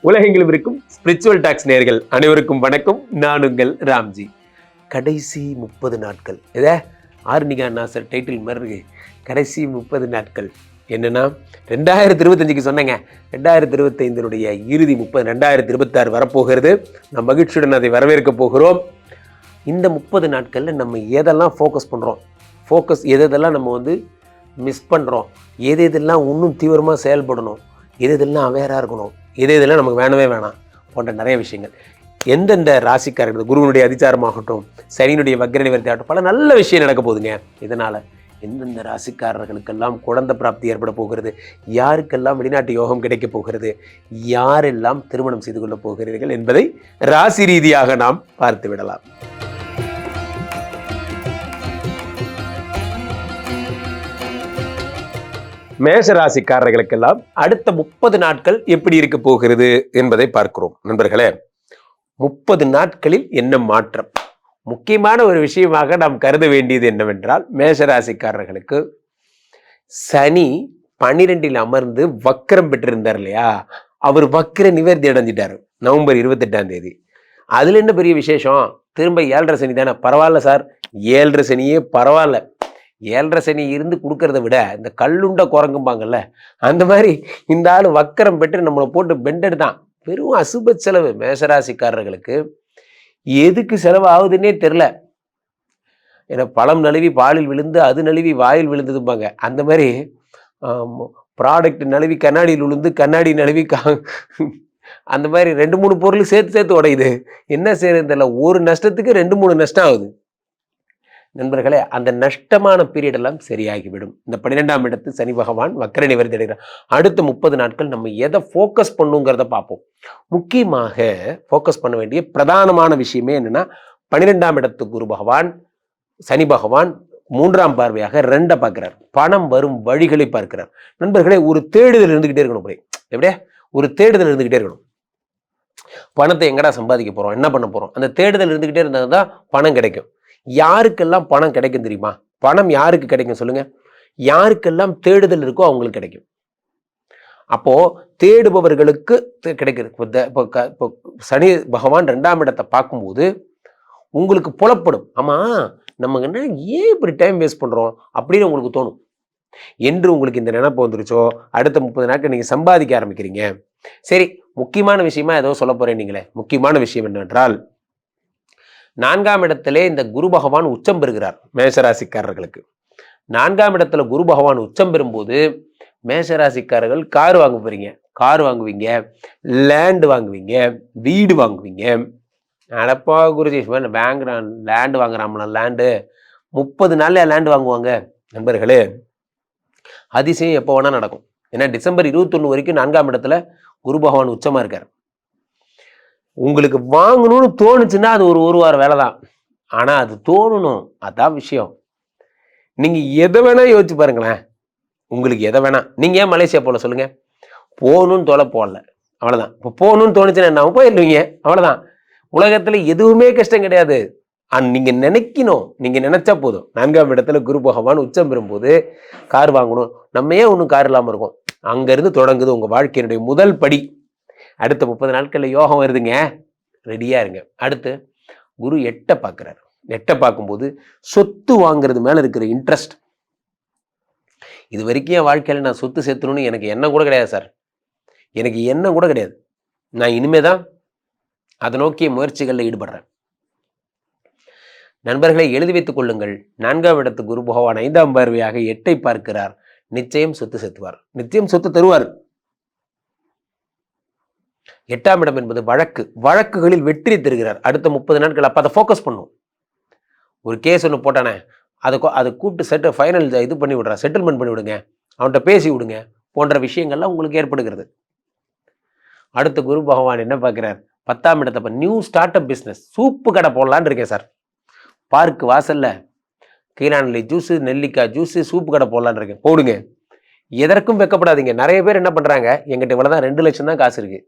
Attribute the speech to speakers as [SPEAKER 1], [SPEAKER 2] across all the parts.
[SPEAKER 1] உலகெங்கிலும் இருக்கும் spiritual tax நேயர்கள் அனைவருக்கும் வணக்கம். நான் உங்கள் ராம்ஜி. கடைசி 30 நாட்கள் ஆர்னிகா நாசர் டைட்டில் மாதிரி இருக்கு. கடைசி 30 நாட்கள் என்னன்னா 2025க்கு சொன்னேங்க. 2025 இறுதி 2026 வரப்போகிறது. நாம் மகிழ்ச்சியுடன் அதை வரவேற்க போகிறோம். இந்த 30 நாட்களில் நம்ம எதெல்லாம் ஃபோக்கஸ் பண்ணுறோம், எதெல்லாம் நம்ம மிஸ் பண்ணுறோம், எதெல்லாம் இன்னும் தீவிரமாக செயல்படணும், எதெல்லாம் அவேராக இருக்கணும், இதெல்லாம் நமக்கு வேணவே வேணாம் போன்ற நிறைய விஷயங்கள் எந்தெந்த ராசிக்காரர்கள், குருவனுடைய அதிச்சாரமாகட்டும், சனியினுடைய வக்ர நிவர்த்தி ஆகட்டும், பல நல்ல விஷயம் நடக்க போகுதுங்க. இதனால் எந்தெந்த ராசிக்காரர்களுக்கெல்லாம் குழந்தை பிராப்தி ஏற்பட போகிறது, யாருக்கெல்லாம் வெளிநாட்டு யோகம் கிடைக்க போகிறது, யாரெல்லாம் திருமணம் செய்து கொள்ளப் போகிறீர்கள் என்பதை ராசி ரீதியாக நாம் பார்த்து விடலாம். மேஷ ராசிக்காரர்களுக்கெல்லாம் அடுத்த 30 நாட்கள் எப்படி இருக்க போகிறது என்பதை பார்க்கிறோம். நண்பர்களே, 30 நாட்களில் என்ன மாற்றம்? முக்கியமான ஒரு விஷயமாக நாம் கருத வேண்டியது என்னவென்றால், மேஷ ராசிக்காரர்களுக்கு சனி 12 அமர்ந்து வக்ரம் பெற்றிருந்தார் இல்லையா, அவர் வக்ர நிவர்த்தி அடைஞ்சிட்டார் நவம்பர் 28 அதுல என்ன பெரிய விசேஷம்? திரும்ப 7.5 சனி தானே, பரவாயில்ல சார், 7.5 சனியே பரவாயில்ல. 7.5 சனி இருந்து கொடுக்கறத விட இந்த கல்லுண்ட குரங்கும்பாங்கல்ல, அந்த மாதிரி இந்த ஆள் வக்கரம் பெற்று நம்மளை போட்டு பெண்டெடுத்தான். வெறும் அசுப செலவு. மேஷராசிக்காரர்களுக்கு எதுக்கு செலவு ஆகுதுன்னே தெரில. ஏன்னா பழம் நழுவி பாலில் விழுந்து அது நழுவி வாயில் விழுந்ததும்பாங்க. அந்த மாதிரி ப்ராடக்ட் நழுவி கண்ணாடியில் விழுந்து கண்ணாடி நழுவி அந்த மாதிரி 2-3 பொருள் சேர்த்து உடையுது. என்ன செய்யறது தெரியல. ஒரு நஷ்டத்துக்கு 2-3 நஷ்டம் ஆகுது. நண்பர்களே, அந்த நஷ்டமான பீரியட் எல்லாம் சரியாகிவிடும். இந்த 12ஆம் இடத்து சனி பகவான் வக்ர நிவர்த்தி அடைகிறார். அடுத்த 30 நாட்கள் நம்ம எதை ஃபோக்கஸ் பண்ணுங்கிறத பார்ப்போம். முக்கியமாக ஃபோக்கஸ் பண்ண வேண்டிய பிரதானமான விஷயமே என்னன்னா, 12ஆம் இடத்து குரு பகவான் சனி பகவான் 3ஆம் பார்வையாக 2 பார்க்கிறார். பணம் வரும் வழிகளை பார்க்கிறார். நண்பர்களே, ஒரு தேடுதல் இருந்துகிட்டே இருக்கணும். எப்படியா ஒரு தேடுதல் இருந்துகிட்டே இருக்கணும். பணத்தை எங்கடா சம்பாதிக்க போறோம், என்ன பண்ண போறோம், அந்த தேடுதல் இருந்துகிட்டே இருந்தால் தான் பணம் கிடைக்கும். யாருக்கெல்லாம் பணம் கிடைக்கும் தெரியுமா? பணம் யாருக்கு கிடைக்கும் சொல்லுங்க? யாருக்கெல்லாம் தேடுதல் இருக்கோ அவங்களுக்கு கிடைக்கும். அப்போ தேடுபவர்களுக்கு கிடைக்கிறது. இப்போ சனி பகவான் 2ஆம் இடத்தை பார்க்கும்போது உங்களுக்கு புலப்படும், ஆமா நம்ம என்ன ஏன் இப்படி டைம் வேஸ்ட் பண்றோம் அப்படின்னு உங்களுக்கு தோணும். என்று உங்களுக்கு இந்த நினைப்பு வந்துருச்சோ, அடுத்த 30 நாட்கள் நீங்க சம்பாதிக்க ஆரம்பிக்கிறீங்க. சரி, முக்கியமான விஷயமா ஏதோ சொல்ல போறேன். நீங்களே முக்கியமான விஷயம் என்னவென்றால், 4ஆம் இடத்திலே இந்த குரு பகவான் உச்சம் பெறுகிறார். மேஷராசிக்காரர்களுக்கு 4ஆம் இடத்துல குரு பகவான் உச்சம் பெறும்போது மேஷராசிக்காரர்கள் கார் வாங்க போறீங்க. கார் வாங்குவீங்க, லேண்டு வாங்குவீங்க, வீடு வாங்குவீங்க. நடப்பா குருஜி, பேங்க் லேண்டு வாங்குறாமல, லேண்டு 30 நாள்ல லேண்டு வாங்குவாங்க. நண்பர்களே, அதிசயம் எப்போ வேணா நடக்கும். ஏன்னா டிசம்பர் 21 வரைக்கும் 4ஆம் இடத்துல குரு பகவான் உச்சமா இருக்கார். உங்களுக்கு வாங்கணும்னு தோணுச்சுன்னா அது ஒரு வார வேலை தான். ஆனா அது தோணணும், அதான் விஷயம். நீங்க எதை வேணா யோசிச்சு பாருங்களேன். உங்களுக்கு எதை வேணா, நீங்க ஏன் மலேசியா போல சொல்லுங்க? போகணும்னு தோலை போடல, அவ்வளவுதான். இப்போ போகணும்னு தோணுச்சுன்னா என்ன, போயிடுவீங்க, அவ்வளவுதான். உலகத்துல எதுவுமே கஷ்டம் கிடையாது. நீங்க நினைக்கணும், நீங்க நினைச்சா போதும். 4ஆம் இடத்துல குரு பகவான் உச்சம் பெறும்போது கார் வாங்கணும். நம்ம ஏன் ஒன்றும் கார் இல்லாம இருக்கோம்? அங்க இருந்து தொடங்குது உங்க வாழ்க்கையினுடைய முதல் படி. அடுத்த 30 நாட்கள்ல யோகம் வருதுங்க, ரெடியா இருங்க. அடுத்து குரு 8 பார்க்கிறார். 8 பார்க்கும்போது சொத்து வாங்குறது மேல இருக்கிற இன்ட்ரெஸ்ட். இது வரைக்கும் என் வாழ்க்கையில நான் சொத்து சேர்த்தணும்னு எனக்கு எண்ணம் கூட கிடையாது சார். எனக்கு எண்ணம் கூட கிடையாது. நான் இனிமேதான் அதை நோக்கிய முயற்சிகளில் ஈடுபடுறேன். நண்பர்களை எழுதி வைத்துக் கொள்ளுங்கள். 4ஆம் இடத்து குரு பகவான் 5ஆம் பார்வையாக 8 பார்க்கிறார். நிச்சயம் சொத்து சேர்த்துவார், நிச்சயம் சொத்து தருவார். 8ஆம் இடம் என்பது வழக்குகளில் வெற்றி தருகிறார். அடுத்த 30 நாட்கள் அப்ப அதை ஃபோக்கஸ் பண்ணும். ஒரு கேஸ் ஒன்று போட்டானே, அதை கூப்பிட்டு ஃபைனல் இது பண்ணி விடுறா, செட்டில்மெண்ட் பண்ணி விடுங்க, அவன்கிட்ட பேசி விடுங்க போன்ற விஷயங்கள்லாம் உங்களுக்கு ஏற்படுகிறது. அடுத்த குரு பகவான் என்ன பார்க்கிறார்? 10ஆம் இடத்தை new start up business, soup கடை போடலான்னு இருக்கேன் சார். பார்க்கு வாசல்ல கீழாநெல்லி ஜூஸ், நெல்லிக்காய் ஜூஸ், சூப்பு கடை போடலான்னு இருக்கேன். போடுங்க, எதற்கும் வெக்கப்படாதீங்க. நிறைய பேர் என்ன பண்றாங்க, எங்கிட்ட இவ்வளவுதான் 2 லட்சம் தான் காசு இருக்கு,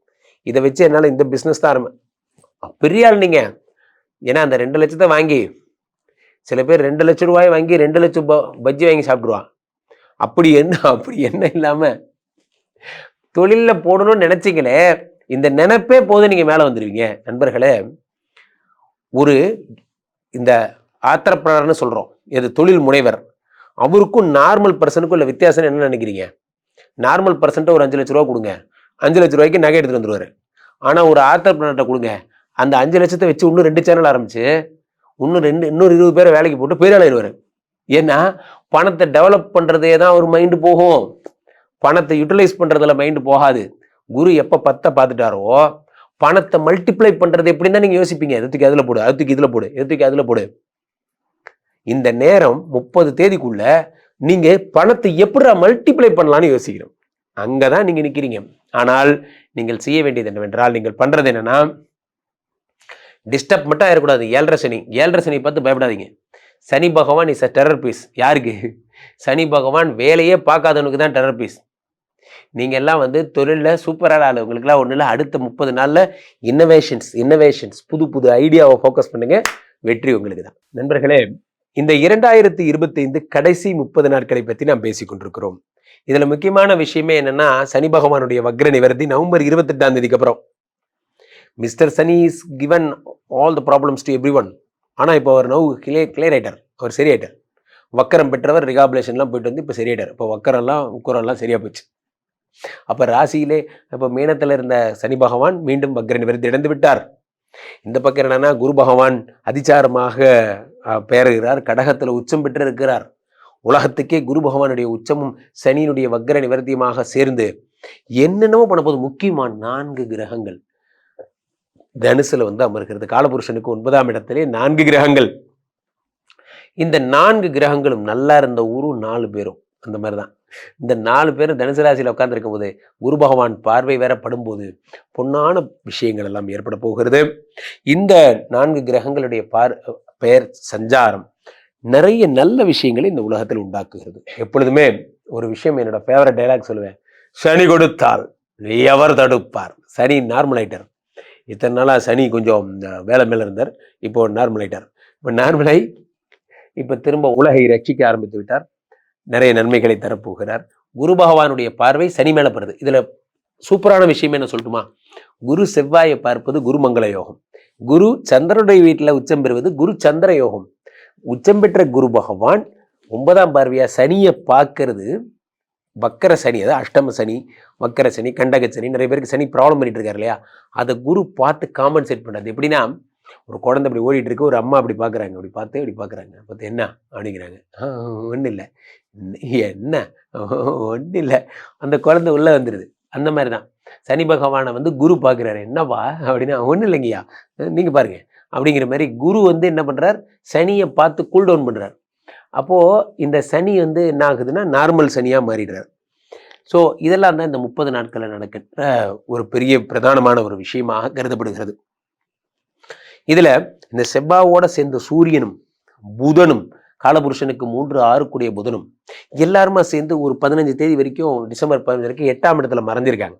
[SPEAKER 1] இதை வச்சு என்னால் இந்த பிஸ்னஸ் தான் பெரிய ஆள் நீங்க. ஏன்னா அந்த 2 லட்சத்தை வாங்கி சில பேர் 2 லட்சம் ரூபாய் வாங்கி 2 லட்சம் பஜ்ஜி வாங்கி சாப்பிடுவான். அப்படி என்ன இல்லாம தொழிலில் போடணும்னு நினைச்சிங்களே, இந்த நினைப்பே போது நீங்க மேல வந்துருவீங்க. நண்பர்களே, ஒரு இந்த ஆத்திரப்படார்னு சொல்றோம், இது தொழில் முனைவர், அவருக்கும் நார்மல் பர்சனுக்கும் உள்ள வித்தியாசம் என்ன நினைக்கிறீங்க? நார்மல் பர்சன்ட்ட ஒரு 5 லட்ச ரூபா கொடுங்க, 5 லட்ச ரூபாய்க்கு நகை எடுத்துட்டு வந்துருவாரு. ஆனா ஒரு ஆத்திரப்படார்ட்ட கொடுங்க, அந்த 5 லட்சத்தை வச்சு இன்னும் 2 சேனல் ஆரம்பிச்சு இன்னொரு 20 பேரை வேலைக்கு போட்டு பெரிய ஆளாயிருவாரு. ஏன்னா பணத்தை டெவலப் பண்றதே தான் ஒரு மைண்டு போகும், பணத்தை யூட்டிலைஸ் பண்றதுல மைண்டு போகாது. குரு எப்ப 10 பார்த்துட்டாரோ பணத்தை மல்டிப்ளை பண்றது எப்படின்னு தான் நீங்க யோசிப்பீங்க. எதுக்கு அதுல போடு, அதுக்கு இதுல போடு, எதுக்கு அதுல போடு. இந்த நேரம் 30 தேதிக்குள்ள நீங்க பணத்தை எப்படி மல்டிப்ளை பண்ணலாம்னு யோசிக்கிறோம். அங்கதான் நீங்க நிக்கிறீங்க. ஆனால் நீங்கள் செய்ய வேண்டியது என்னவென்றால், நீங்கள் பண்றது என்னன்னா, டிஸ்டர்ப் மட்டும் ஆயிடக்கூடாது. 7.5 சனி, 7.5 சனி பார்த்து பயப்படாதீங்க. சனி பகவான் இஸ் அ டெரர் பீஸ். யாருக்கு? சனி பகவான் வேலையே பார்க்காதவனுக்கு தான் டெரர் பீஸ். நீங்க எல்லாம் தொழில சூப்பரான ஆளு, உங்களுக்குலாம் ஒண்ணு இல்லை. அடுத்த 30 நாள்ல இன்னோவேஷன்ஸ் புது புது ஐடியாவை ஃபோக்கஸ் பண்ணுங்க, வெற்றி உங்களுக்கு தான். நண்பர்களே, இந்த 2025 கடைசி 30 நாட்களை பத்தி நாம் பேசிக் கொண்டிருக்கிறோம். இதுல முக்கியமான விஷயமே என்னன்னா, சனி பகவானுடைய வக்ர நிவர்த்தி நவம்பர் 28ஆம் தேதிக்கு அப்புறம். Mister Shani is given all the problems to every one. ஆனா இப்போ அவர் நவ் கிளியர் ஆயிட்டார், அவர் சரியாயிட்டார். வக்கரம் பெற்றவர் ரிகாபுலேஷன்லாம் போயிட்டு இப்போ சரியாயிட்டார். இப்போ வக்கரெல்லாம் உக்கரெல்லாம் சரியா போச்சு. அப்ப ராசியிலே இப்போ மீனத்துல இருந்த சனி பகவான் மீண்டும் வக்ர நிவர்த்தி அடைந்து விட்டார். இந்த பக்கம் என்னன்னா, குரு பகவான் அதிச்சாரமாக பெயர்கிறார், கடகத்துல உச்சம் பெற்று இருக்கிறார். உலகத்துக்கே குரு பகவானுடைய உச்சமும் சனியினுடைய வக்ர நிவர்த்தியுமாக சேர்ந்து என்னென்னமோ பண்ண போது. முக்கியமான 4 கிரகங்கள் தனுசுல அமர்கிறது. காலபுருஷனுக்கு 9ஆம் இடத்திலே 4 கிரகங்கள். இந்த 4 கிரகங்களும் நல்லா இருந்த ஊரும் 4 பேரும் அந்த மாதிரிதான். இந்த 4 பேரும் தனுசு ராசியில உட்கார்ந்து இருக்கும் போது குரு பகவான் பார்வை வேற படும்போது பொன்னான விஷயங்கள் எல்லாம் ஏற்பட போகிறது. இந்த 4 கிரகங்களுடைய பெயர் சஞ்சாரம் நிறைய நல்ல விஷயங்களை இந்த உலகத்தில் உண்டாக்குகிறது. எப்பொழுதுமே ஒரு விஷயம், என்னோட ஃபேவரட் டைலாக் சொல்லுவேன், சனி கொடுத்தால் எவர் தடுப்பார். சனி நார்மல் ஆயிட்டார். இத்தனை நாளா சனி கொஞ்சம் வேலை மேல இருந்தார், இப்போ நார்மல் ஆயிட்டார். இப்போ நார்மலாய் இப்ப திரும்ப உலகை ரட்சிக்க ஆரம்பித்து விட்டார், நிறைய நன்மைகளை தரப்போகிறார். குரு பகவானுடைய பார்வை சனி மேல படுது. இதுல சூப்பரான விஷயம் என்ன சொல்லட்டுமா? குரு செவ்வாயை பார்ப்பது குரு மங்கள யோகம். குரு சந்திரனுடைய வீட்டுல உச்சம் பெறுவது குரு சந்திர யோகம். உச்சம் பெற்ற குரு பகவான் 9ஆம் பார்வையா சனியை பார்க்கறது வக்கர சனி, அதாவது அஷ்டம சனி, வக்கர சனி, கண்டக சனி. நிறைய பேருக்கு சனி ப்ராப்ளம் பண்ணிட்டு இருக்காரு இல்லையா, அதை குரு பார்த்து காம்பன்சேட் பண்ணாது. எப்படின்னா, ஒரு குழந்தை அப்படி ஓடிட்டு இருக்கு, ஒரு அம்மா அப்படி பார்க்குறாங்க, அப்படி பார்க்குறாங்க, பார்த்து என்ன அப்படிங்கிறாங்க. ஒன்றும் இல்லை, என்ன ஒன்றும் இல்லை, அந்த குழந்தை உள்ளே வந்துடுது. அந்த மாதிரி தான் சனி பகவானை குரு பார்க்குறாரு. என்னவா அப்படின்னா, ஒன்றும் இல்லைங்கய்யா, நீங்கள் பாருங்க அப்படிங்கிற மாதிரி குரு என்ன பண்ணுறார், சனியை பார்த்து கூல் டவுன் பண்ணுறார். அப்போது இந்த சனி என்ன ஆகுதுன்னா நார்மல் சனியாக மாறிடுறார். ஸோ இதெல்லாம் தான் இந்த 30 நாட்களில் நடக்கின்ற ஒரு பெரிய பிரதானமான ஒரு விஷயமாக கருதப்படுகிறது. இதுல இந்த செவ்வாவோட சேர்ந்த சூரியனும் புதனும், காலபுருஷனுக்கு 3, 6 கூடிய புதனும் எல்லாருமா சேர்ந்து ஒரு 15 தேதி வரைக்கும், டிசம்பர் 15 வரைக்கும் 8ஆம் இடத்துல மறைஞ்சிருக்காங்க.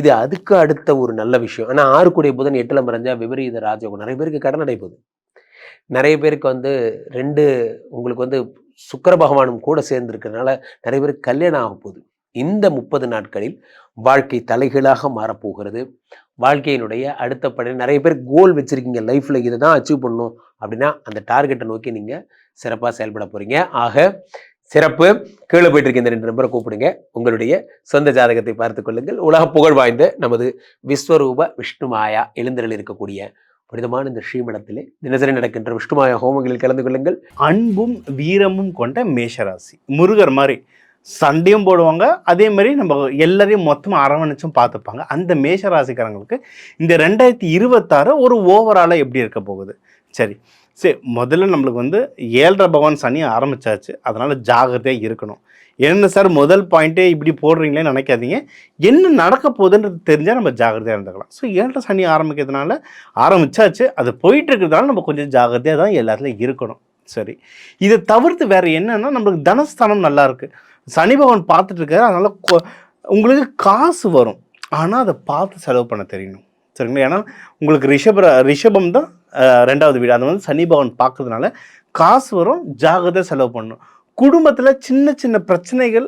[SPEAKER 1] இது அதுக்கு அடுத்த ஒரு நல்ல விஷயம். ஆனா 6 கூடிய புதன் 8ல மறைஞ்சா விபரீத ராஜயோகம். நிறைய பேருக்கு கடன் அடை போகுது. நிறைய பேருக்கு 2 உங்களுக்கு சுக்கிர பகவானும் கூட சேர்ந்து இருக்கிறதுனால நிறைய பேருக்கு கல்யாணம் ஆக போகுது. இந்த 30 நாட்களில் வாழ்க்கை தலைகீழாக மாறப்போகிறது. வாழ்க்கையினுடைய அடுத்த படி நிறைய பேர் கோல் வச்சிருக்கீங்க, லைஃப்ல இதை தான் அச்சீவ் பண்ணணும் அப்படின்னா அந்த டார்கெட்டை நோக்கி நீங்க சிறப்பாக செயல்பட போறீங்க. ஆக சிறப்பு. கீழே போயிட்டு இருக்க இந்த 2 நம்பரை கூப்பிடுங்க, உங்களுடைய சொந்த ஜாதகத்தை பார்த்துக் கொள்ளுங்கள். உலக புகழ் வாய்ந்த நமது விஸ்வரூப விஷ்ணுமாயா எழுந்தருள் இருக்கக்கூடிய புனிதமான இந்த ஸ்ரீமடத்திலே தினசரி நடக்கின்ற விஷ்ணுமாயா ஹோமங்களில் கலந்து கொள்ளுங்கள்.
[SPEAKER 2] அன்பும் வீரமும் கொண்ட மேஷராசி, முருகர் மாதிரி சண்டையும் போடுவாங்க, அதே மாதிரி நம்ம எல்லாரையும் மொத்தமாக அரவணைச்சும் பார்த்துப்பாங்க. அந்த மேஷராசிக்காரங்களுக்கு இந்த 2026 ஒரு ஓவராலாக எப்படி இருக்க போகுது? சரி, முதல்ல நம்மளுக்கு 7.5 பகவான் சனி ஆரம்பிச்சாச்சு, அதனால ஜாகிரதையாக இருக்கணும். என்ன சார் முதல் பாயிண்ட்டே இப்படி போடுறீங்களேன்னு நினைக்காதீங்க. என்ன நடக்க போகுதுன்றது தெரிஞ்சால் நம்ம ஜாகிரதையாக இருந்துக்கலாம். ஸோ 7.5 சனி ஆரம்பிக்கிறதுனால ஆரம்பிச்சாச்சு, அது போயிட்டு இருக்கிறதுனால நம்ம கொஞ்சம் ஜாகிரதையாக தான் எல்லாத்துலையும் இருக்கணும். சரி, இதை தவிர்த்து வேறு என்னன்னா, நம்மளுக்கு தனஸ்தானம் நல்லா இருக்குது, சனி பகவான் பார்த்துட்டு இருக்காரு, அதனால் உங்களுக்கு காசு வரும். ஆனால் அதை பார்த்து செலவு பண்ண தெரியணும். சரிங்களா? ஏன்னா உங்களுக்கு ரிஷபம் தான் 2வது வீடு, அதை சனி பகவான் பார்க்கறதுனால காசு வரும், ஜாகிரதை செலவு பண்ணணும். குடும்பத்தில் சின்ன சின்ன பிரச்சனைகள்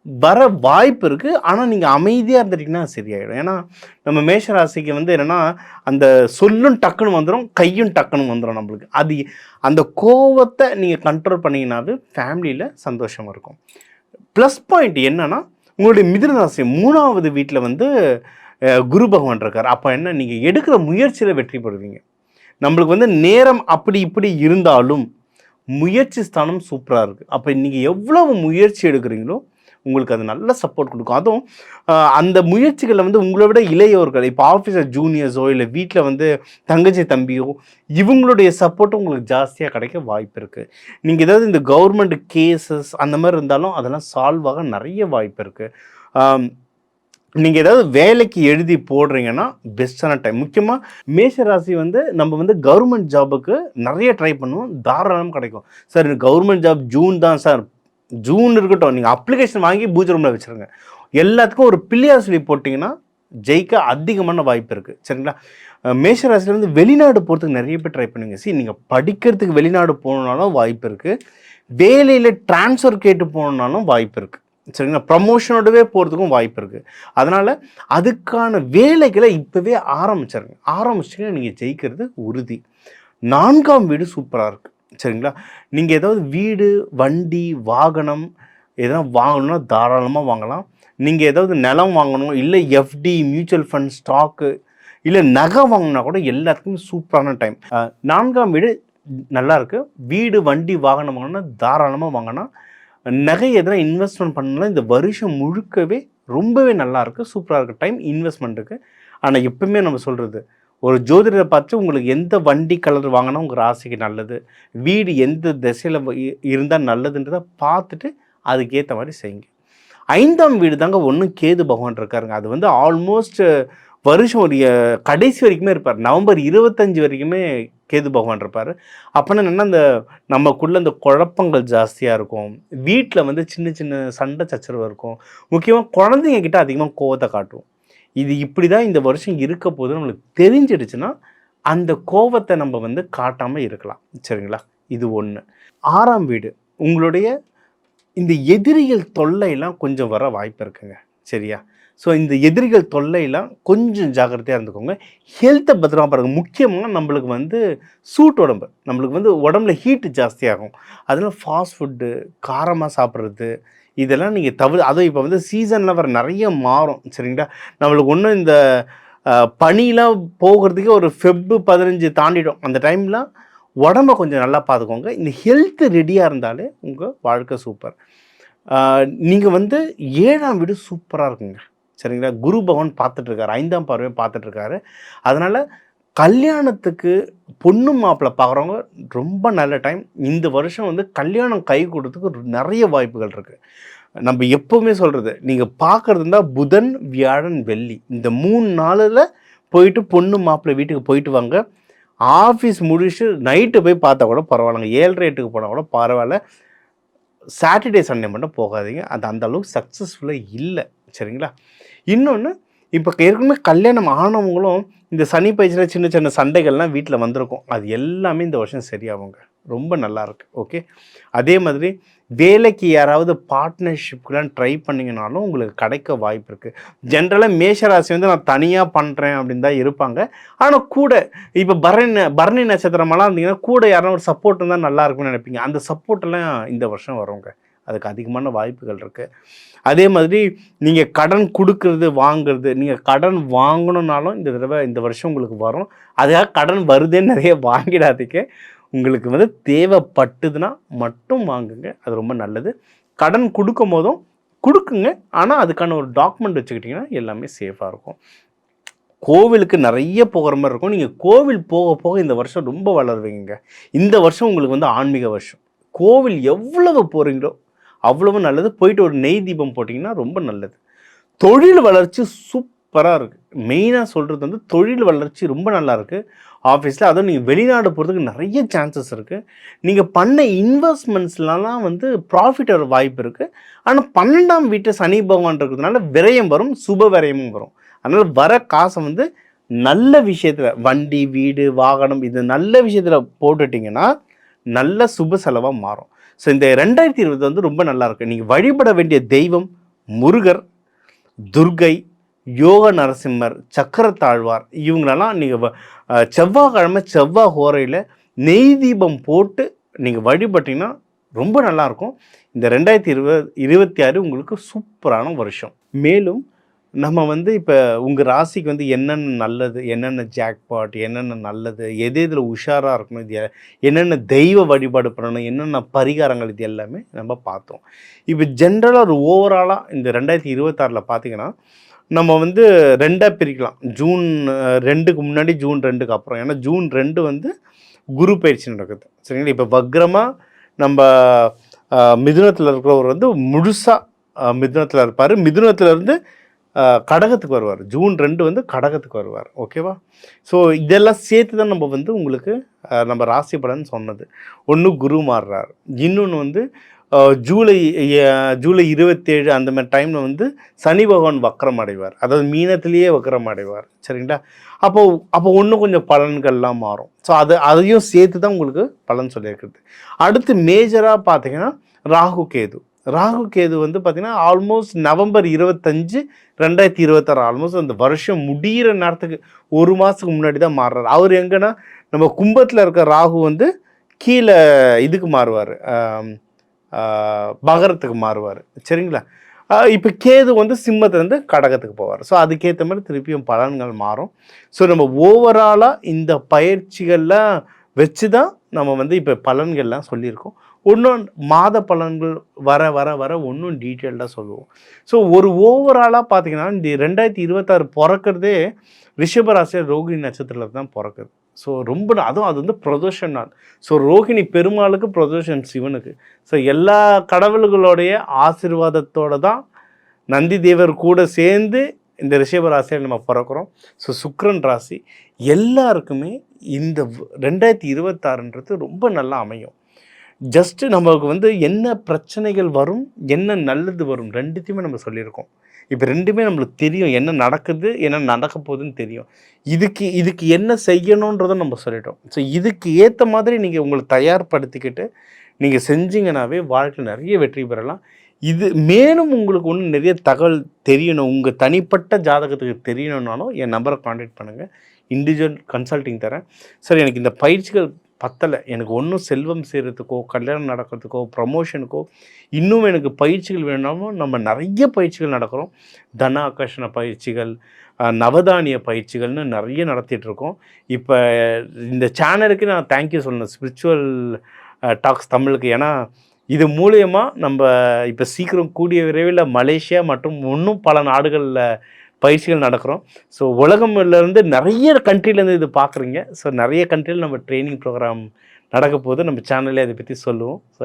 [SPEAKER 2] வர வாய்ப்பு இருக்குது. ஆனால் நீங்கள் அமைதியாக இருந்துட்டிங்கன்னா சரியாயிடும். ஏன்னா நம்ம மேஷராசிக்கு வந்து என்னென்னா அந்த சொல்லும் டக்குன்னு வந்துடும், கையும் டக்குன்னு வந்துடும் நம்மளுக்கு. அது அந்த கோவத்தை நீங்கள் கண்ட்ரோல் பண்ணிங்கனாவே ஃபேமிலியில் சந்தோஷம் இருக்கும். ப்ளஸ் பாயிண்ட் என்னென்னா உங்களுடைய மிதுன ராசி 3வது வீட்டில் வந்து குரு பகவான் இருக்கார். அப்போ என்ன, நீங்கள் எடுக்கிற முயற்சியில் வெற்றி பெறுவீங்க. நம்மளுக்கு வந்து நேரம் அப்படி இப்படி இருந்தாலும் முயற்சி ஸ்தானம் சூப்பராக இருக்குது. அப்போ நீங்கள் எவ்வளவு முயற்சி எடுக்கிறீங்களோ உங்களுக்கு அது நல்ல சப்போர்ட் கொடுக்கும். அதுவும் அந்த முயற்சிகளில் வந்து உங்களை விட இளையவர்கள், இப்போ ஆஃபீஸர் ஜூனியர்ஸோ இல்லை வீட்டில் வந்து தங்கச்சி தம்பியோ, இவங்களுடைய சப்போர்ட்டும் உங்களுக்கு ஜாஸ்தியாக கிடைக்க வாய்ப்பு இருக்குது. நீங்கள் ஏதாவது இந்த கவர்மெண்ட் கேசஸ் அந்த மாதிரி இருந்தாலும் அதெல்லாம் சால்வ் ஆக நிறைய வாய்ப்பு இருக்குது. நீங்கள் ஏதாவது வேலைக்கு எழுதி போடுறீங்கன்னா பெஸ்ட்டான டைம். முக்கியமாக மேஷராசி வந்து நம்ம வந்து கவர்மெண்ட் ஜாபுக்கு நிறைய ட்ரை பண்ணுவோம், தாராளமாக கிடைக்கும். சார் கவர்மெண்ட் ஜாப் ஜூன் தான் சார், ஜூன் இருக்கட்டும், நீங்கள் அப்ளிகேஷன் வாங்கி பூஜை ரூமில் வச்சுருங்க. எல்லாத்துக்கும் ஒரு பிள்ளையார் சொல்லி போட்டிங்கன்னா ஜெயிக்க அதிகமான வாய்ப்பு இருக்குது. சரிங்களா? மேஷராசிலேருந்து வெளிநாடு போகிறதுக்கு நிறைய பேர் ட்ரை பண்ணுங்க. நீங்கள் படிக்கிறதுக்கு வெளிநாடு போகணுன்னாலும் வாய்ப்பு இருக்குது, வேலையில் ட்ரான்ஸ்ஃபர் கேட்டு போகணுன்னாலும் வாய்ப்பு இருக்குது. சரிங்களா? ப்ரமோஷனோடவே போகிறதுக்கும் வாய்ப்பு இருக்குது. அதனால் அதுக்கான வேலைகளை இப்போவே ஆரம்பிச்சிங்கன்னா நீங்கள் ஜெயிக்கிறது உறுதி. 4ஆம் வீடு சூப்பராக இருக்குது. சரிங்களா? நீங்கள் ஏதாவது வீடு, வண்டி, வாகனம் எதனா வாங்கணும்னா தாராளமாக வாங்கலாம். நீங்கள் ஏதாவது நிலம் வாங்கணும், இல்லை எஃப்டி, மியூச்சுவல் ஃபண்ட், ஸ்டாக்கு, இல்லை நகை வாங்கினா கூட எல்லாத்துக்குமே சூப்பரான டைம். 4ஆம் வீடு நல்லா இருக்குது. வீடு, வண்டி, வாகனம் வாங்கினா தாராளமாக வாங்கினா. நகை எதனா இன்வெஸ்ட்மெண்ட் பண்ணலாம் இந்த வருஷம் முழுக்கவே ரொம்பவே நல்லாயிருக்கு, சூப்பராக இருக்குது டைம் இன்வெஸ்ட்மெண்ட்டுக்கு. ஆனால் எப்பவுமே நம்ம சொல்கிறது, ஒரு ஜோதிடரை பார்த்து உங்களுக்கு எந்த வண்டி கலர் வாங்கினா உங்கள் ராசிக்கு நல்லது, வீடு எந்த திசையில் இருந்தால் நல்லதுன்றதை பார்த்துட்டு அதுக்கேற்ற மாதிரி செய்யுங்க. 5ஆம் வீடு தாங்க ஒன்றும் கேது பகவான் இருக்காருங்க. அது வந்து ஆல்மோஸ்ட் வருஷம் ஒரு கடைசி வரைக்குமே இருப்பார். நவம்பர் 25 வரைக்குமே கேது பகவான் இருப்பார். அப்போனா என்னென்னா அந்த நமக்குள்ளே அந்த குழப்பங்கள் ஜாஸ்தியாக இருக்கும், வீட்டில் வந்து சின்ன சின்ன சண்டை சச்சரவு இருக்கும், முக்கியமாக குழந்தைங்க கிட்ட அதிகமாக கோவத்தை காட்டும். இது இப்படி தான் இந்த வருஷம் இருக்க போது நம்மளுக்கு தெரிஞ்சிடுச்சுன்னா அந்த கோவத்தை நம்ம வந்து காட்டாமல் இருக்கலாம். சரிங்களா? இது ஒன்று. 6ஆம் வீடு உங்களுடைய இந்த எதிரிகள் தொல்லையெல்லாம் கொஞ்சம் வர வாய்ப்பு இருக்குங்க. சரியா? ஸோ இந்த எதிரிகள் தொல்லையெல்லாம் கொஞ்சம் ஜாக்கிரதையாக இருந்துக்கோங்க. ஹெல்த்தை பத்திரமா பாருங்கள். முக்கியமாக நம்மளுக்கு வந்து சூட் உடம்பு, நம்மளுக்கு வந்து உடம்புல ஹீட்டு ஜாஸ்தியாகும். அதனால் ஃபாஸ்ட் ஃபுட்டு, காரமாக சாப்பிட்றது இதெல்லாம் நீங்கள் அதுவும் இப்போ வந்து சீசனில் வர நிறைய மாறும். சரிங்களா? நம்மளுக்கு ஒன்றும் இந்த பனிலாம் போகிறதுக்கே ஒரு ஃபெப்ரு 15 தாண்டிடும். அந்த டைம்லாம் உடம்பை கொஞ்சம் நல்லா பார்த்துக்கோங்க. இந்த ஹெல்த்து ரெடியாக இருந்தாலே உங்கள் வாழ்க்கை சூப்பர். நீங்கள் வந்து 7ஆம் வீடு சூப்பராக இருக்குங்க. சரிங்களா? குரு பகவான் பார்த்துட்ருக்காரு, 5ஆம் பார்வையை பார்த்துட்ருக்காரு. அதனால் கல்யாணத்துக்கு பொண்ணு மாப்பிள்ளை பார்க்குறவங்க ரொம்ப நல்ல டைம். இந்த வருஷம் வந்து கல்யாணம் கை கொடுறதுக்கு நிறைய வாய்ப்புகள் இருக்குது. நம்ம எப்போவுமே சொல்கிறது, நீங்கள் பார்க்குறது இருந்தால் புதன், வியாழன், வெள்ளி இந்த 3 நாளில் போயிட்டு பொண்ணு மாப்பிள்ளை வீட்டுக்கு போயிட்டு வாங்க. ஆஃபீஸ் முடிச்சு நைட்டு போய் பார்த்தா கூட பரவாயில்லைங்க, 7:30 போனால் கூட பரவாயில்ல. சாட்டர்டே சண்டே மட்டும் போகாதீங்க, அது அந்த அளவுக்கு சக்ஸஸ்ஃபுல்லாக இல்லை. சரிங்களா? இன்னொன்று, இப்போ ஏற்கனவே கல்யாணம் ஆனவங்களும் இந்த சனி பயிற்சியில் சின்ன சின்ன சண்டைகள்லாம் வீட்டில் வந்திருக்கும், அது எல்லாமே இந்த வருஷம் சரியாகுங்க. ரொம்ப நல்லாயிருக்கு. ஓகே. அதே மாதிரி வேலைக்கு யாராவது பார்ட்னர்ஷிப்லாம் ட்ரை பண்ணிங்கனாலும் உங்களுக்கு கிடைக்க வாய்ப்பு இருக்குது. ஜென்ரலாக மேஷராசி வந்து நான் தனியாக பண்ணுறேன் அப்படின்னு தான் இருப்பாங்க. ஆனால் கூட இப்போ பரணி நட்சத்திரமெல்லாம் இருந்தீங்கன்னா கூட யாரும் ஒரு சப்போர்ட் இருந்தால் நல்லா இருக்கும்னு நினைப்பீங்க. அந்த சப்போர்ட்டெல்லாம் இந்த வருஷம் வருங்க, அதுக்கு அதிகமான வாய்ப்புகள் இருக்குது. அதே மாதிரி நீங்கள் கடன் கொடுக்கறது, வாங்குறது, நீங்கள் கடன் வாங்கணுன்னாலும் இந்த தடவை இந்த வருஷம் உங்களுக்கு வரும். அதுக்காக கடன் வருதுன்னு நிறைய வாங்கிடாதீங்க. உங்களுக்கு வந்து தேவைப்பட்டுதுன்னா மட்டும் வாங்குங்க, அது ரொம்ப நல்லது. கடன் கொடுக்கும் போதும் கொடுக்குங்க, ஆனால் அதுக்கான ஒரு டாக்குமெண்ட் வச்சுக்கிட்டிங்கன்னா எல்லாமே சேஃபாக இருக்கும். கோவிலுக்கு நிறைய போகிற மாதிரி இருக்கும். நீங்கள் கோவில் போக போக இந்த வருஷம் ரொம்ப வளருவீங்க. இந்த வருஷம் உங்களுக்கு வந்து ஆன்மீக வருஷம். கோவில் எவ்வளவு போகிறீங்களோ அவ்வளவு நல்லது. போயிட்டு ஒரு நெய் தீபம் போட்டிங்கன்னா ரொம்ப நல்லது. தொழில் வளர்ச்சி சூப்பராக இருக்குது. மெயினாக சொல்கிறது வந்து தொழில் வளர்ச்சி ரொம்ப நல்லா இருக்குது ஆஃபீஸில். அதுவும் நீங்கள் வெளிநாடு போகிறதுக்கு நிறைய சான்சஸ் இருக்குது. நீங்கள் பண்ண இன்வெஸ்ட்மெண்ட்ஸ்லாம் வந்து ப்ராஃபிட் வர வாய்ப்பு இருக்குது. ஆனால் 12ஆம் வீட்டு சனி பகவான் இருக்கிறதுனால விரயம் வரும், சுப விரயமும் வரும். அதனால் வர காசை வந்து நல்ல விஷயத்தில், வண்டி, வீடு, வாகனம், இது நல்ல விஷயத்தில் போட்டுட்டிங்கன்னா நல்ல சுப செலவாக மாறும். ஸோ இந்த 2020 வந்து ரொம்ப நல்லாயிருக்கு. நீங்கள் வழிபட வேண்டிய தெய்வம் முருகர், துர்கை, யோக நரசிம்மர், சக்கரத்தாழ்வார் இவங்களெல்லாம் நீங்கள் செவ்வாய்க்கிழமை செவ்வாய் ஹோரையில் நெய் தீபம் போட்டு நீங்கள் வழிபட்டிங்கன்னா ரொம்ப நல்லாயிருக்கும். இந்த 2026 உங்களுக்கு சூப்பரான வருஷம். மேலும் நம்ம வந்து இப்போ உங்கள் ராசிக்கு வந்து என்னென்ன நல்லது, என்னென்ன ஜாக்பாட், என்னென்ன நல்லது, எது எதில் உஷாராக இருக்கணும், இது என்னென்ன தெய்வ வழிபாடு பண்ணணும், என்னென்ன பரிகாரங்கள், இது எல்லாமே நம்ம பார்த்தோம். இப்போ ஜென்ரலாக ஒரு ஓவராலாக இந்த 2026 பார்த்தீங்கன்னா நம்ம வந்து 2ஆக பிரிக்கலாம். ஜூன் 2க்கு முன்னாடி, ஜூன் 2க்கு அப்புறம். ஏன்னா ஜூன் 2 வந்து குரு பயிற்சி நடக்குது, சரிங்களா. இப்போ வக்ரமாக நம்ம மிதுனத்தில் இருக்கிறவர் வந்து முழுசாக மிதுனத்தில் இருப்பார். மிதுனத்திலேருந்து கடகத்துக்கு வருவார். ஜூன் 2 வந்து கடகத்துக்கு வருவார். ஓகேவா? ஸோ இதெல்லாம் சேர்த்து தான் நம்ம வந்து உங்களுக்கு நம்ம ராசி பலன் சொன்னது. ஒன்று குரு மாறுறார், இன்னொன்று வந்து ஜூலை 27 அந்த மாதிரி டைமில் வந்து சனி பகவான் வக்கரம் அடைவார். அதாவது மீனத்திலேயே வக்கரம் அடைவார், சரிங்களா. அப்போ இன்னும் கொஞ்சம் பலன்கள்லாம் மாறும். ஸோ அதையும் சேர்த்து தான் உங்களுக்கு பலன் சொல்லியிருக்குது. அடுத்து மேஜராக பார்த்தீங்கன்னா ராகு கேது வந்து பார்த்தீங்கன்னா ஆல்மோஸ்ட் நவம்பர் 25, 2026 ஆல்மோஸ்ட் அந்த வருஷம் முடிகிற நேரத்துக்கு ஒரு மாதத்துக்கு முன்னாடி தான் மாறுறாரு. அவர் எங்கன்னா நம்ம கும்பத்தில் இருக்க ராகு வந்து கீழே இதுக்கு மாறுவார், மகரத்துக்கு மாறுவார், சரிங்களா. இப்போ கேது வந்து சிம்மத்துலேருந்து கடகத்துக்கு போவார். ஸோ அதுக்கேற்ற மாதிரி திருப்பியும் பலன்கள் மாறும். ஸோ நம்ம ஓவராலாக இந்த பயிற்சிகள்லாம் வச்சு தான் நம்ம வந்து இப்போ பலன்கள்லாம் சொல்லியிருக்கோம். இன்னும் மாத பலன்கள் வர வர வர இன்னும் டீட்டெயில்டாக சொல்லுவோம். ஸோ ஒரு ஓவராலாக பார்த்தீங்கன்னா இந்த 2026 பிறக்கிறதே ரிஷபராசியில் ரோகிணி நட்சத்திரத்தில் தான் பிறக்குது. ஸோ ரொம்ப அதுவும் அது வந்து பிரதோஷம் நாள். ஸோ ரோகிணி பெருமாளுக்கு, பிரதோஷம் சிவனுக்கு. ஸோ எல்லா கடவுள்களுடைய ஆசீர்வாதத்தோடு தான் நந்தி தேவர் கூட சேர்ந்து இந்த ரிஷபராசியில் நம்ம பிறக்கிறோம். ஸோ சுக்கிரன் ராசி எல்லாருக்குமே இந்த 2026ன்றது ரொம்ப நல்லா அமையும். ஜஸ்ட்டு நமக்கு வந்து என்ன பிரச்சனைகள் வரும், என்ன நல்லது வரும், ரெண்டுத்தையுமே நம்ம சொல்லியிருக்கோம். இப்போ ரெண்டுமே நம்மளுக்கு தெரியும், என்ன நடக்குது, என்ன நடக்க போகுதுன்னு தெரியும். இதுக்கு என்ன செய்யணுன்றதை நம்ம சொல்லிட்டோம். ஸோ இதுக்கு ஏற்ற மாதிரி நீங்கள் உங்களை தயார்படுத்திக்கிட்டு நீங்கள் செஞ்சீங்கன்னாவே வாழ்க்கையில் நிறைய வெற்றி பெறலாம். இது மேலும் உங்களுக்கு ஒன்று நிறைய தகவல் தெரியணும், உங்கள் தனிப்பட்ட ஜாதகத்துக்கு தெரியணுன்னாலும் என் நம்பரை கான்டாக்ட் பண்ணுங்கள். இண்டிவிஜுவல் கன்சல்ட்டிங் தரேன். சார் எனக்கு இந்த பயிற்சிகள் பத்தலை, எனக்கு ஒன்றும் செல்வம் சேர்கிறதுக்கோ, கல்யாணம் நடக்கிறதுக்கோ, ப்ரமோஷனுக்கோ இன்னும் எனக்கு பயிற்சிகள் வேணாலும் நம்ம நிறைய பயிற்சிகள் நடக்கிறோம். தன ஆகர்ஷண பயிற்சிகள், நவதானிய பயிற்சிகள்னு நிறைய நடத்திட்டுருக்கோம். இப்போ இந்த சேனலுக்கு நான் தேங்க்யூ சொல்லணும், ஸ்பிரிச்சுவல் டாக்ஸ் தமிழுக்கு. ஏன்னா இது மூலயமா நம்ம இப்போ சீக்கிரம் கூடிய விரைவில் மலேசியா மற்றும் இன்னும் பல நாடுகளில் பயிற்சிகள் நடக்கிறோம். ஸோ உலகம்லேருந்து நிறைய கண்ட்ரிலேருந்து இது பார்க்குறீங்க. ஸோ நிறைய கண்ட்ரியில் நம்ம ட்ரைனிங் ப்ரோக்ராம் நடக்க போது நம்ம சேனல்லே அதை பற்றி சொல்லுவோம். ஸோ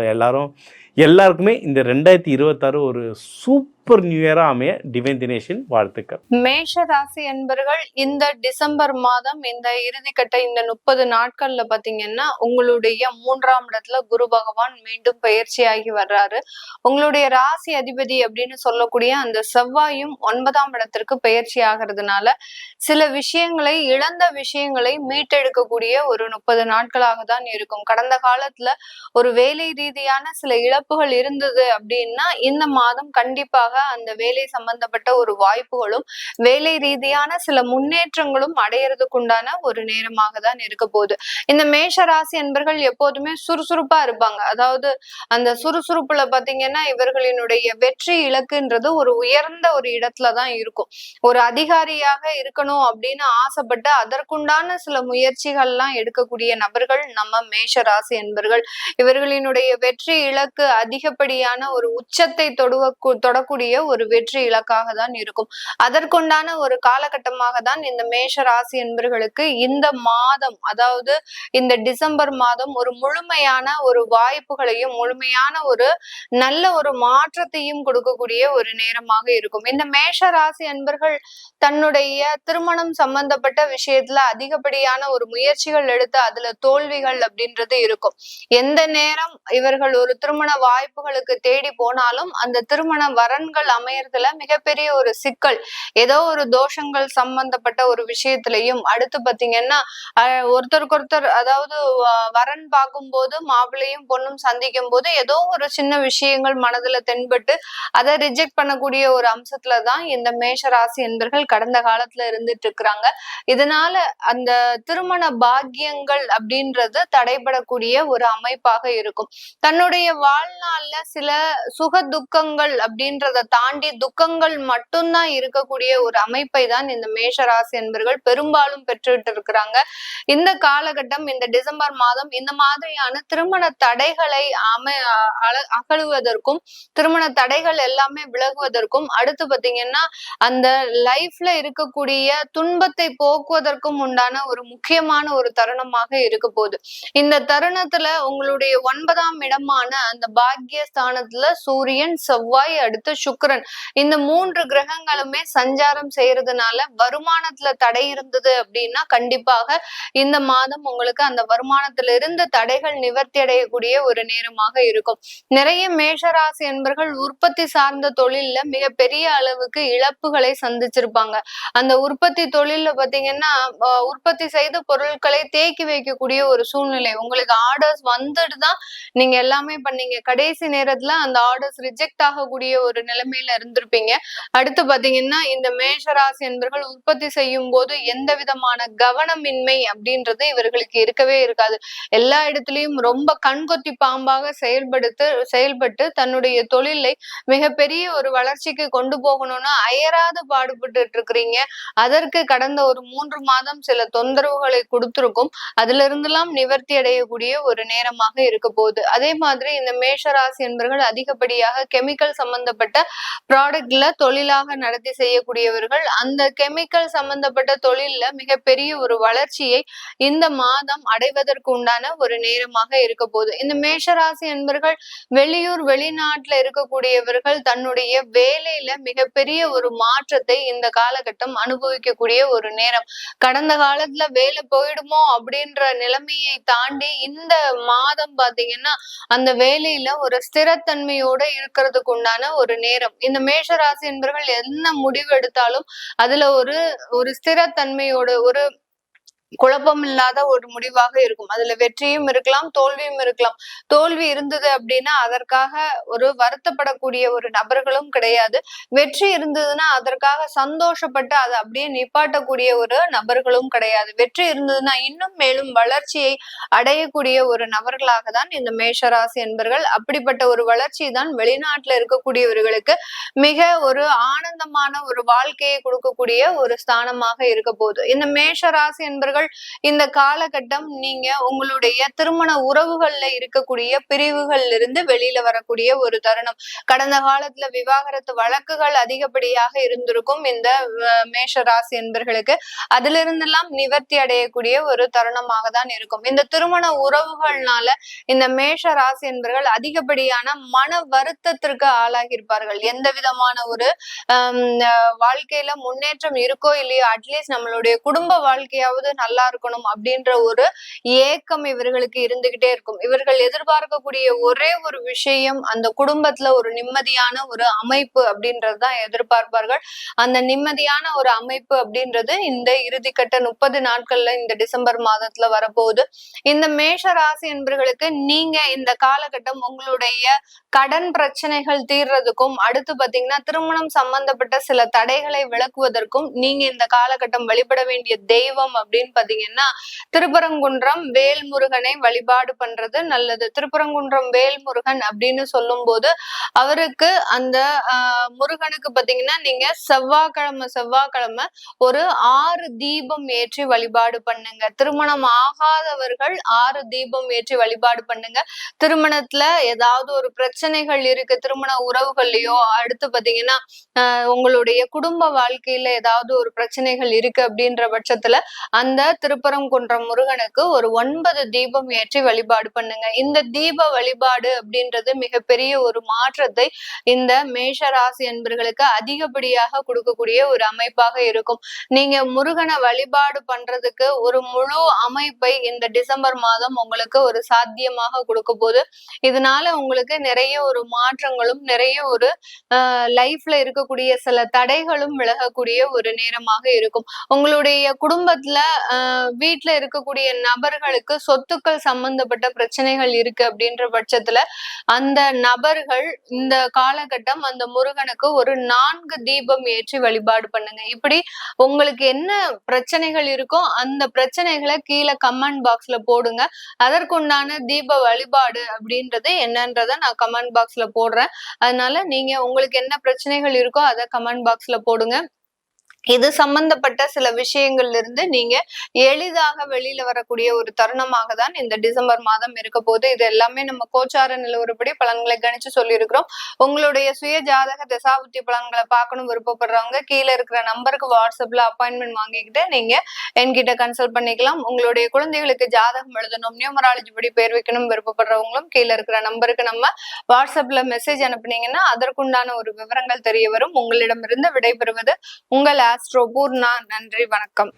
[SPEAKER 2] எல்லாருக்குமே இந்த 2026 ஒரு சூப்பர் நியூ இயராக அமைய டிவைன் தினேஷின் வாழ்த்துக்கள்.
[SPEAKER 3] மேஷ ராசி என்பர்கள் இந்த டிசம்பர் மாதம் இந்த இறுதிக்கட்ட இந்த 30 நாட்கள்ல பாத்தீங்கன்னா உங்களுடைய 3ஆம் இடத்துல குரு பகவான் மீண்டும் பயிற்சியாகி வர்றாரு. உங்களுடைய ராசி அதிபதி அப்படின்னு சொல்லக்கூடிய அந்த செவ்வாயும் 9ஆம் இடத்திற்கு பயிற்சி ஆகிறதுனால சில விஷயங்களை, இழந்த விஷயங்களை மீட்டெடுக்கக்கூடிய ஒரு 30 நாட்களாக தான் இருக்கும். கடந்த காலத்துல ஒரு வேலை ரீதியான சில இழப்புகள் இருந்தது அப்படின்னா இந்த மாதம் கண்டிப்பாக அந்த வேலை சம்பந்தப்பட்ட ஒரு வாய்ப்புகளும் வேலை ரீதியான சில முன்னேற்றங்களும் அடையறதுக்குண்டான ஒரு நேரமாக தான் இருக்க போகுது. இந்த மேஷ ராசி என்பர்கள் எப்போதுமே சுறுசுறுப்பா இருப்பாங்க. அதாவது அந்த சுறுசுறுப்புல பாத்தீங்கன்னா இவர்களினுடைய வெற்றி இலக்குன்றது ஒரு உயர்ந்த ஒரு இடத்துலதான் இருக்கும். ஒரு அதிகாரியாக இருக்கணும் அப்படின்னு ஆசைப்பட்டு அதற்குண்டான சில முயற்சிகள்லாம் எடுக்கக்கூடிய நபர்கள் நம்ம மேஷ ராசி என்பர்கள். இவர்களினுடைய வெற்றி இலக்கு அதிகப்படியான ஒரு உச்சத்தை தொடக்கூடிய ஒரு வெற்றி இலக்காக தான் இருக்கும். அதற்குண்டான ஒரு காலகட்டமாக தான் இந்த மேஷ ராசி என்பர்களுக்கு இந்த மாதம், அதாவது இந்த டிசம்பர் மாதம் ஒரு முழுமையான ஒரு வாய்ப்புகளையும் முழுமையான ஒரு நல்ல ஒரு மாற்றத்தையும் கொடுக்கக்கூடிய ஒரு நேரமாக இருக்கும். இந்த மேஷ ராசி என்பர்கள் தன்னுடைய திருமணம் சம்பந்தப்பட்ட விஷயத்துல அதிகப்படியான ஒரு முயற்சிகள் எடுத்து அதுல தோல்விகள் அப்படின்றது இருக்கும். எந்த நேரம் இவர்கள் ஒரு திருமண வாய்ப்புகளுக்கு தேடி போனாலும் அந்த திருமண வரன்கள் அமையறதுல மிகப்பெரிய ஒரு சிக்கல், ஏதோ ஒரு தோஷங்கள் சம்பந்தப்பட்ட ஒரு விஷயத்திலையும். அடுத்து பாத்தீங்கன்னா ஒருத்தருக்கு ஒருத்தர், அதாவது வரன் பார்க்கும்போது மாப்பிள்ளையும் பொண்ணும் சந்திக்கும் போது ஏதோ ஒரு சின்ன விஷயங்கள் மனதுல தென்பட்டு அதை ரிஜெக்ட் பண்ணக்கூடிய ஒரு அம்சத்துலதான் இந்த மேஷ ராசி என்பர்கள் கடந்த காலத்துல இருந்துட்டு இருக்கிறாங்க. இதனால அந்த திருமண பாக்கியங்கள் அப்படின்றது தடைபடக்கூடிய ஒரு அமைப்பாக இருக்கும். தன்னுடைய வாழ்நாள்ல சில சுக துக்கங்கள் அப்படின்றத தாண்டி துக்கங்கள் மட்டும்தான் இருக்கக்கூடிய ஒரு அமைப்பை தான் இந்த மேஷ ராசி என்பர்கள் பெரும்பாலும் பெற்றுட்டு இருக்கிறாங்க. இந்த காலகட்டம், இந்த டிசம்பர் மாதம் இந்த மாதிரியான திருமண தடைகளை அகழுவதற்கும் திருமண தடைகள் எல்லாமே விலகுவதற்கும், அடுத்து பாத்தீங்கன்னா அந்த லைஃப்ல இருக்கக்கூடிய துன்பத்தை போக்குவதற்கும் உண்டான ஒரு முக்கியமான ஒரு தருணமாக இருக்க போகுது. இந்த தருணத்துல உங்களுடைய 9ஆம் இடமான அந்த பாக்கியஸ்தானத்துல சூரியன், செவ்வாய், அடுத்து சுக்கிரன், இந்த 3 கிரகங்களுமே சஞ்சாரம் செய்யறதுனால வருமானத்துல தடை இருந்தது அப்படின்னா கண்டிப்பாக இந்த மாதம் உங்களுக்கு அந்த வருமானத்துல இருந்த தடைகள் நிவர்த்தி அடையக்கூடிய ஒரு நேரமாக இருக்கும். நிறைய மேஷராசி என்பர்கள் உற்பத்தி சார்ந்த தொழில்ல மிக பெரிய அளவுக்கு இழப்புகளை சந்திச்சிருப்பாங்க. அந்த உற்பத்தி தொழில்ல பாத்தீங்கன்னா உற்பத்தி செய்த பொருட்களை தேக்கி வைக்கக்கூடிய ஒரு சூழ்நிலை, உங்களுக்கு ஆர்டர்ஸ் வந்துட்டு தான் நீங்க எல்லாமே பண்ணீங்க, கடைசி நேரத்துல அந்த ஆர்டர்ஸ் ரிஜெக்ட் ஆகக்கூடிய ஒரு நிலைமையில இருந்திருப்பீங்க. அடுத்து பாத்தீங்கன்னா இந்த மேஷராசி என்பர்கள் உற்பத்தி செய்யும் போது எந்த விதமான கவனமின்மை அப்படின்றது இவர்களுக்கு இருக்கவே இருக்காது. எல்லா இடத்துலயும் ரொம்ப கண்கொத்தி பாம்பாக செயல்பட்டு தன்னுடைய தொழிலை மிகப்பெரிய ஒரு வளர்ச்சிக்கு கொண்டு போகணும்னு அயராது பாடுபட்டு இருக்கிறீங்க. அதற்கு கடந்த ஒரு 3 மாதம் சில தொந்தரவுகளை கொடுத்திருக்கும். அதுல இருந்தெல்லாம் நிவர்த்தி அடையக்கூடிய ஒரு நேரமாக இருக்க போகுது. அதே மாதிரி இந்த மேஷராசி என்பர்கள் அதிகப்படியாக கெமிக்கல் சம்பந்தப்பட்ட ப்ராடக்ட்ல தொழிலாக நடத்தி செய்யக்கூடியவர்கள். அந்த கெமிக்கல் சம்பந்தப்பட்ட தொழில்ல மிகப்பெரிய ஒரு வளர்ச்சியை இந்த மாதம் அடைவதற்கு உண்டான ஒரு நேரமாக இருக்க போகுது. இந்த மேஷராசி என்பர்கள் வெளியூர் வெளிநாட்டுல இருக்கக்கூடியவர்கள் தன்னுடைய வேலையில மிகப்பெரிய ஒரு மாற்றத்தை இந்த காலகட்டம் அனுபவிக்கக்கூடிய ஒரு நேரம். கடந்த காலத்துல வேலை போயிடுமோ அப்படின்ற நிலைமையை தாண்டி இந்த மாதம் பாத்தீங்கன்னா அந்த வேலையில ஒரு ஸ்திரத்தன்மையோட இருக்கிறதுக்கு உண்டான ஒரு நேரம். இந்த மேஷராசி என்பர்கள் என்ன முடிவு எடுத்தாலும் அதுல ஒரு ஸ்திரத்தன்மையோட, ஒரு குழப்பம் இல்லாத ஒரு முடிவாக இருக்கும். அதுல வெற்றியும் இருக்கலாம், தோல்வியும் இருக்கலாம். தோல்வி இருந்தது அப்படின்னா அதற்காக ஒரு வருத்தப்படக்கூடிய ஒரு நபர்களும் கிடையாது. வெற்றி இருந்ததுன்னா அதற்காக சந்தோஷப்பட்டு அதை அப்படியே நிப்பாட்டக்கூடிய ஒரு நபர்களும் கிடையாது. வெற்றி இருந்ததுன்னா இன்னும் மேலும் வளர்ச்சியை அடையக்கூடிய ஒரு நபர்களாக தான் இந்த மேஷராசி என்பர்கள். அப்படிப்பட்ட ஒரு வளர்ச்சி தான் வெளிநாட்டுல இருக்கக்கூடியவர்களுக்கு மிக ஒரு ஆனந்தமான ஒரு வாழ்க்கையை கொடுக்கக்கூடிய ஒரு ஸ்தானமாக இருக்க போகுது. இந்த மேஷராசி என்பர்கள் இந்த காலகட்டம் நீங்க உங்களுடைய திருமண உறவுகள்ல இருக்கக்கூடிய பிரிவுகள்ல இருந்து வெளியில வரக்கூடிய ஒரு தருணம். கடந்த காலத்துல விவாகரத்து வழக்குகள் அதிகப்படியாக இருந்திருக்கும் இந்த மேஷ ராசி என்பர்களுக்கு. அதுல இருந்தெல்லாம் நிவர்த்தி அடையக்கூடிய ஒரு தருணமாக தான் இருக்கும். இந்த திருமண உறவுகள்னால இந்த மேஷ ராசி என்பர்கள் அதிகப்படியான மன வருத்தத்திற்கு ஆளாகி இருப்பார்கள். எந்த விதமான ஒரு வாழ்க்கையில முன்னேற்றம் இருக்கோ இல்லையோ, அட்லீஸ்ட் நம்மளுடைய குடும்ப வாழ்க்கையாவது நல்லா இருக்கணும் அப்படின்ற ஒரு ஏக்கம் இவர்களுக்கு இருந்துகிட்டே இருக்கும். இவர்கள் எதிர்பார்க்கக்கூடிய ஒரே ஒரு விஷயம் அந்த குடும்பத்துல ஒரு நிம்மதியான ஒரு அமைப்பு அப்படின்றதுதான் எதிர்பார்ப்பார்கள். அந்த நிம்மதியான ஒரு அமைப்பு அப்படின்றது இந்த இறுதிக்கட்ட 30 நாட்கள்ல இந்த டிசம்பர் மாதத்துல வரப்போகுது. இந்த மேஷ ராசி என்பவர்களுக்கு நீங்க இந்த காலகட்டம் உங்களுடைய கடன் பிரச்சனைகள் தீர்றதுக்கும், அடுத்து பாத்தீங்கன்னா திருமணம் சம்பந்தப்பட்ட சில தடைகளை விளக்குவதற்கும் நீங்க இந்த காலகட்டம் வழிபட வேண்டிய தெய்வம் அப்படின்னு பாத்தீங்கன்னா திருப்பரங்குன்றம் வேல்முருகனை வழிபாடு பண்றது நல்லது. திருப்பரங்குன்றம் வேல்முருகன் அப்படின்னு சொல்லும் போது அவருக்கு அந்த முருகனுக்கு பாத்தீங்கன்னா நீங்க செவ்வாய்க்கிழமை ஒரு 6 தீபம் ஏற்றி வழிபாடு பண்ணுங்க. திருமணம் ஆகாதவர்கள் 6 தீபம் ஏற்றி வழிபாடு பண்ணுங்க. திருமணத்துல ஏதாவது ஒரு பிரச்சனைகள் இருக்கு, திருமண உறவுகள்லயோ, அடுத்து பாத்தீங்கன்னா உங்களுடைய குடும்ப வாழ்க்கையில ஏதாவது ஒரு பிரச்சனைகள் இருக்கு அப்படின்ற பட்சத்துல அந்த திருப்பரங்குன்றம் முருகனுக்கு ஒரு 9 தீபம் ஏற்றி வழிபாடு பண்ணுங்க. இந்த தீப வழிபாடு அப்படின்றது மிகப்பெரிய ஒரு மாற்றத்தை இந்த மேஷ ராசி அன்பர்களுக்கு அதிகப்படியாக கொடுக்கக்கூடிய ஒரு அமைப்பாக இருக்கும். நீங்க முருகனை வழிபாடு பண்றதுக்கு ஒரு முழு அமைப்பை இந்த டிசம்பர் மாதம் உங்களுக்கு ஒரு சாத்தியமாக கொடுக்க போது. இதனால உங்களுக்கு நிறைய ஒரு மாற்றங்களும் நிறைய ஒரு லைஃப்ல இருக்கக்கூடிய சில தடைகளும் விலகக்கூடிய ஒரு நேரமாக இருக்கும். உங்களுடைய குடும்பத்துல வீட்டுல இருக்கக்கூடிய நபர்களுக்கு சொத்துக்கள் சம்பந்தப்பட்ட பிரச்சனைகள் இருக்கு அப்படின்ற பட்சத்துல அந்த நபர்கள் இந்த காலகட்டம் அந்த முருகனுக்கு ஒரு 4 தீபம் ஏற்றி வழிபாடு பண்ணுங்க. இப்படி உங்களுக்கு என்ன பிரச்சனைகள் இருக்கோ அந்த பிரச்சனைகளை கீழே கமெண்ட் பாக்ஸ்ல போடுங்க. அதற்குண்டான தீப வழிபாடு அப்படின்றது என்னன்றத நான் கமெண்ட் பாக்ஸ்ல போடுறேன். அதனால நீங்க உங்களுக்கு என்ன பிரச்சனைகள் இருக்கோ அதை கமெண்ட் பாக்ஸ்ல போடுங்க. இது சம்பந்தப்பட்ட சில விஷயங்கள்ல இருந்து நீங்க எளிதாக வெளியில வரக்கூடிய ஒரு தருணமாக தான் இந்த டிசம்பர் மாதம் இருக்க போது. இது எல்லாமே நம்ம கோச்சார நிலவரப்படி பலன்களை கணிச்சு சொல்லியிருக்கிறோம். உங்களுடைய சுய ஜாதக தசாபுத்தி பலன்களை பார்க்கணும் விருப்பப்படுறவங்க கீழே இருக்கிற நம்பருக்கு வாட்ஸ்அப்ல அப்பாயின்மெண்ட் வாங்கிக்கிட்டு நீங்க என்கிட்ட கன்சல்ட் பண்ணிக்கலாம். உங்களுடைய குழந்தைகளுக்கு ஜாதகம் எழுதணும், நியூமராலஜி படி பேர் வைக்கணும் விருப்பப்படுறவங்களும் கீழே இருக்கிற நம்பருக்கு நம்ம வாட்ஸ்அப்ல மெசேஜ் அனுப்புனீங்கன்னா அதற்குண்டான ஒரு விவரங்கள் தெரிய வரும். உங்களிடமிருந்து விடைபெறுவது உங்கள் ஆஸ்ட்ரோ பூர்ணா. நன்றி, வணக்கம்.